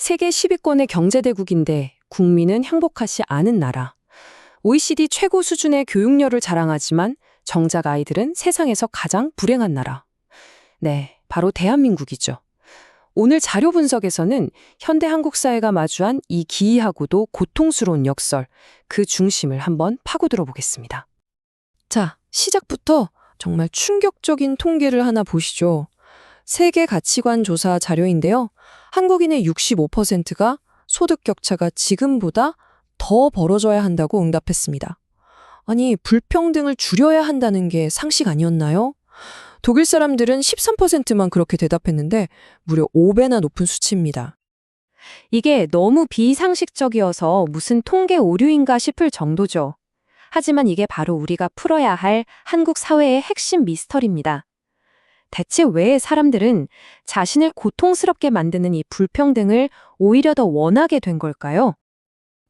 세계 10위권의 경제대국인데 국민은 행복하지 않은 나라. OECD 최고 수준의 교육열을 자랑하지만 정작 아이들은 세상에서 가장 불행한 나라. 네, 바로 대한민국이죠. 오늘 자료 분석에서는 현대 한국 사회가 마주한 이 기이하고도 고통스러운 역설, 그 중심을 한번 파고들어 보겠습니다. 자, 시작부터 정말 충격적인 통계를 하나 보시죠. 세계 가치관 조사 자료인데요. 한국인의 65%가 소득 격차가 지금보다 더 벌어져야 한다고 응답했습니다. 아니, 불평등을 줄여야 한다는 게 상식 아니었나요? 독일 사람들은 13%만 그렇게 대답했는데 무려 5배나 높은 수치입니다. 이게 너무 비상식적이어서 무슨 통계 오류인가 싶을 정도죠. 하지만 이게 바로 우리가 풀어야 할 한국 사회의 핵심 미스터리입니다. 대체 왜 사람들은 자신을 고통스럽게 만드는 이 불평등을 오히려 더 원하게 된 걸까요?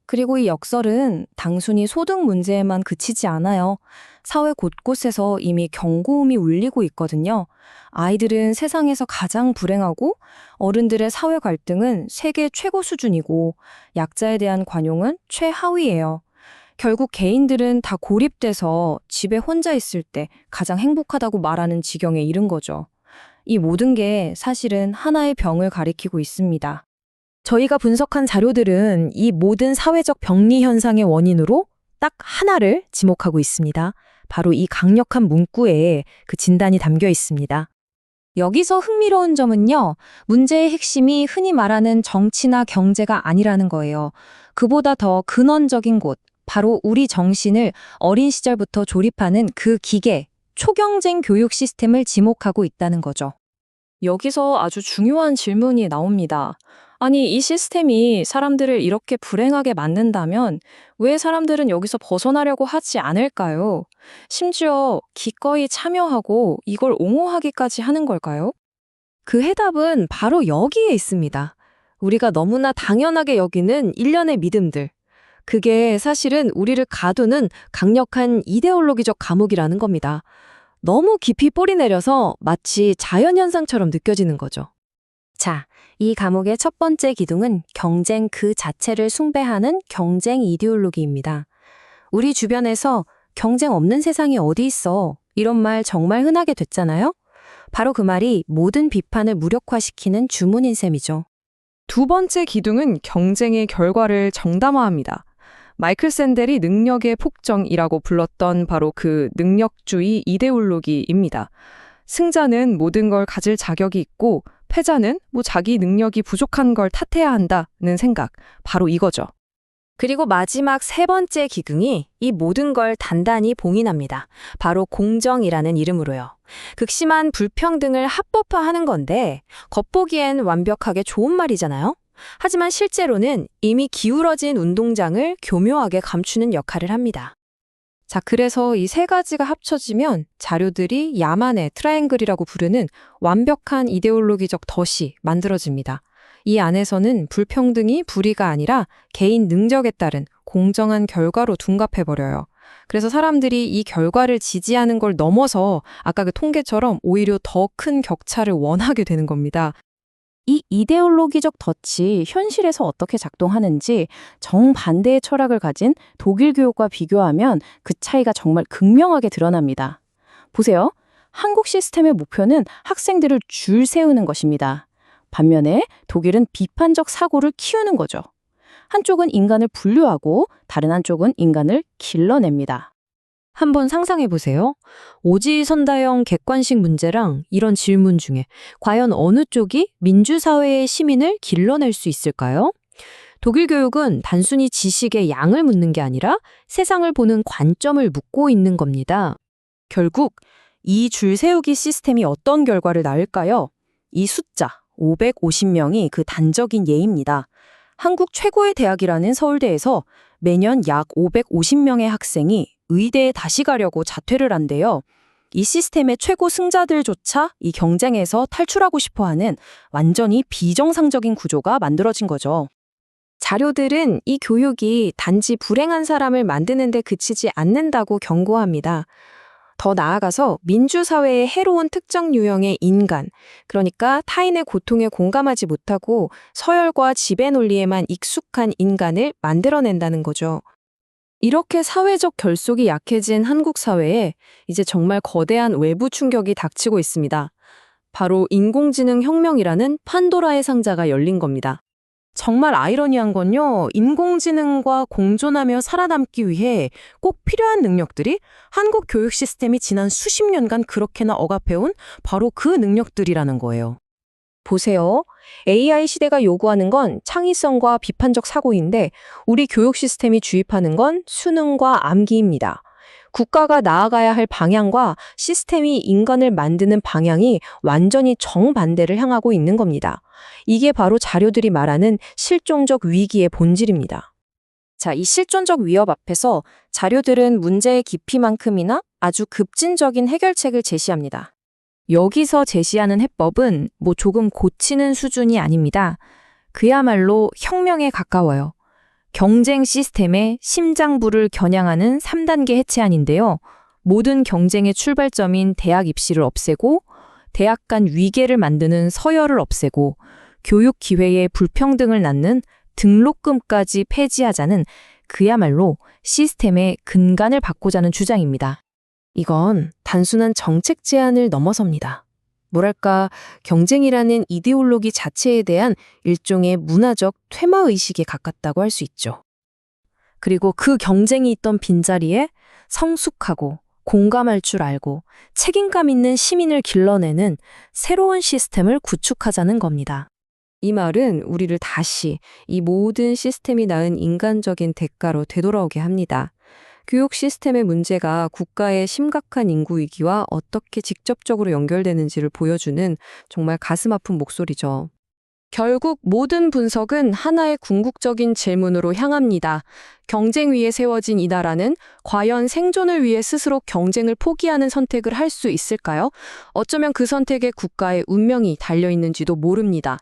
그리고 이 역설은 단순히 소득 문제에만 그치지 않아요. 사회 곳곳에서 이미 경고음이 울리고 있거든요. 아이들은 세상에서 가장 불행하고 어른들의 사회 갈등은 세계 최고 수준이고 약자에 대한 관용은 최하위예요. 결국 개인들은 다 고립돼서 집에 혼자 있을 때 가장 행복하다고 말하는 지경에 이른 거죠. 이 모든 게 사실은 하나의 병을 가리키고 있습니다. 저희가 분석한 자료들은 이 모든 사회적 병리 현상의 원인으로 딱 하나를 지목하고 있습니다. 바로 이 강력한 문구에 그 진단이 담겨 있습니다. 여기서 흥미로운 점은요, 문제의 핵심이 흔히 말하는 정치나 경제가 아니라는 거예요. 그보다 더 근원적인 곳, 바로 우리 정신을 어린 시절부터 조립하는 그 기계, 초경쟁 교육 시스템을 지목하고 있다는 거죠. 여기서 아주 중요한 질문이 나옵니다. 아니, 이 시스템이 사람들을 이렇게 불행하게 만든다면 왜 사람들은 여기서 벗어나려고 하지 않을까요? 심지어 기꺼이 참여하고 이걸 옹호하기까지 하는 걸까요? 그 해답은 바로 여기에 있습니다. 우리가 너무나 당연하게 여기는 일련의 믿음들. 그게 사실은 우리를 가두는 강력한 이데올로기적 감옥이라는 겁니다. 너무 깊이 뿌리 내려서 마치 자연현상처럼 느껴지는 거죠. 자, 이 감옥의 첫 번째 기둥은 경쟁 그 자체를 숭배하는 경쟁 이데올로기입니다. 우리 주변에서 경쟁 없는 세상이 어디 있어? 이런 말 정말 흔하게 됐잖아요? 바로 그 말이 모든 비판을 무력화시키는 주문인 셈이죠. 두 번째 기둥은 경쟁의 결과를 정담화합니다. 마이클 샌델이 능력의 폭정이라고 불렀던 바로 그 능력주의 이데올로기입니다. 승자는 모든 걸 가질 자격이 있고 패자는 자기 능력이 부족한 걸 탓해야 한다는 생각, 바로 이거죠. 그리고 마지막 세 번째 기둥이 이 모든 걸 단단히 봉인합니다. 바로 공정이라는 이름으로요. 극심한 불평등을 합법화하는 건데 겉보기엔 완벽하게 좋은 말이잖아요. 하지만 실제로는 이미 기울어진 운동장을 교묘하게 감추는 역할을 합니다. 자, 그래서 이 세 가지가 합쳐지면 자료들이 야만의 트라이앵글이라고 부르는 완벽한 이데올로기적 덫이 만들어집니다. 이 안에서는 불평등이 불의가 아니라 개인 능력에 따른 공정한 결과로 둔갑해버려요. 그래서 사람들이 이 결과를 지지하는 걸 넘어서 아까 그 통계처럼 오히려 더 큰 격차를 원하게 되는 겁니다. 이 이데올로기적 덫이 현실에서 어떻게 작동하는지 정반대의 철학을 가진 독일 교육과 비교하면 그 차이가 정말 극명하게 드러납니다. 보세요. 한국 시스템의 목표는 학생들을 줄 세우는 것입니다. 반면에 독일은 비판적 사고를 키우는 거죠. 한쪽은 인간을 분류하고 다른 한쪽은 인간을 길러냅니다. 한번 상상해 보세요. 오지선다형 객관식 문제랑 이런 질문 중에 과연 어느 쪽이 민주사회의 시민을 길러낼 수 있을까요? 독일 교육은 단순히 지식의 양을 묻는 게 아니라 세상을 보는 관점을 묻고 있는 겁니다. 결국 이 줄 세우기 시스템이 어떤 결과를 낳을까요? 이 숫자 550명이 그 단적인 예입니다. 한국 최고의 대학이라는 서울대에서 매년 약 550명의 학생이 의대에 다시 가려고 자퇴를 한대요. 이 시스템의 최고 승자들조차 이 경쟁에서 탈출하고 싶어하는 완전히 비정상적인 구조가 만들어진 거죠. 자료들은 이 교육이 단지 불행한 사람을 만드는 데 그치지 않는다고 경고합니다. 더 나아가서 민주사회의 해로운 특정 유형의 인간, 그러니까 타인의 고통에 공감하지 못하고 서열과 지배 논리에만 익숙한 인간을 만들어낸다는 거죠. 이렇게 사회적 결속이 약해진 한국 사회에 이제 정말 거대한 외부 충격이 닥치고 있습니다. 바로 인공지능 혁명이라는 판도라의 상자가 열린 겁니다. 정말 아이러니한 건요, 인공지능과 공존하며 살아남기 위해 꼭 필요한 능력들이 한국 교육 시스템이 지난 수십 년간 그렇게나 억압해온 바로 그 능력들이라는 거예요. 보세요. AI 시대가 요구하는 건 창의성과 비판적 사고인데 우리 교육 시스템이 주입하는 건 수능과 암기입니다. 국가가 나아가야 할 방향과 시스템이 인간을 만드는 방향이 완전히 정반대를 향하고 있는 겁니다. 이게 바로 자료들이 말하는 실존적 위기의 본질입니다. 자, 이 실존적 위협 앞에서 자료들은 문제의 깊이만큼이나 아주 급진적인 해결책을 제시합니다. 여기서 제시하는 해법은 조금 고치는 수준이 아닙니다. 그야말로 혁명에 가까워요. 경쟁 시스템의 심장부를 겨냥하는 3단계 해체안인데요. 모든 경쟁의 출발점인 대학 입시를 없애고, 대학 간 위계를 만드는 서열을 없애고, 교육 기회의 불평등을 낳는 등록금까지 폐지하자는 그야말로 시스템의 근간을 바꾸자는 주장입니다. 이건 단순한 정책 제안을 넘어섭니다. 뭐랄까, 경쟁이라는 이데올로기 자체에 대한 일종의 문화적 퇴마의식에 가깝다고 할 수 있죠. 그리고 그 경쟁이 있던 빈자리에 성숙하고 공감할 줄 알고 책임감 있는 시민을 길러내는 새로운 시스템을 구축하자는 겁니다. 이 말은 우리를 다시 이 모든 시스템이 낳은 인간적인 대가로 되돌아오게 합니다. 교육 시스템의 문제가 국가의 심각한 인구 위기와 어떻게 직접적으로 연결되는지를 보여주는 정말 가슴 아픈 목소리죠. 결국 모든 분석은 하나의 궁극적인 질문으로 향합니다. 경쟁 위에 세워진 이 나라는 과연 생존을 위해 스스로 경쟁을 포기하는 선택을 할 수 있을까요? 어쩌면 그 선택에 국가의 운명이 달려 있는지도 모릅니다.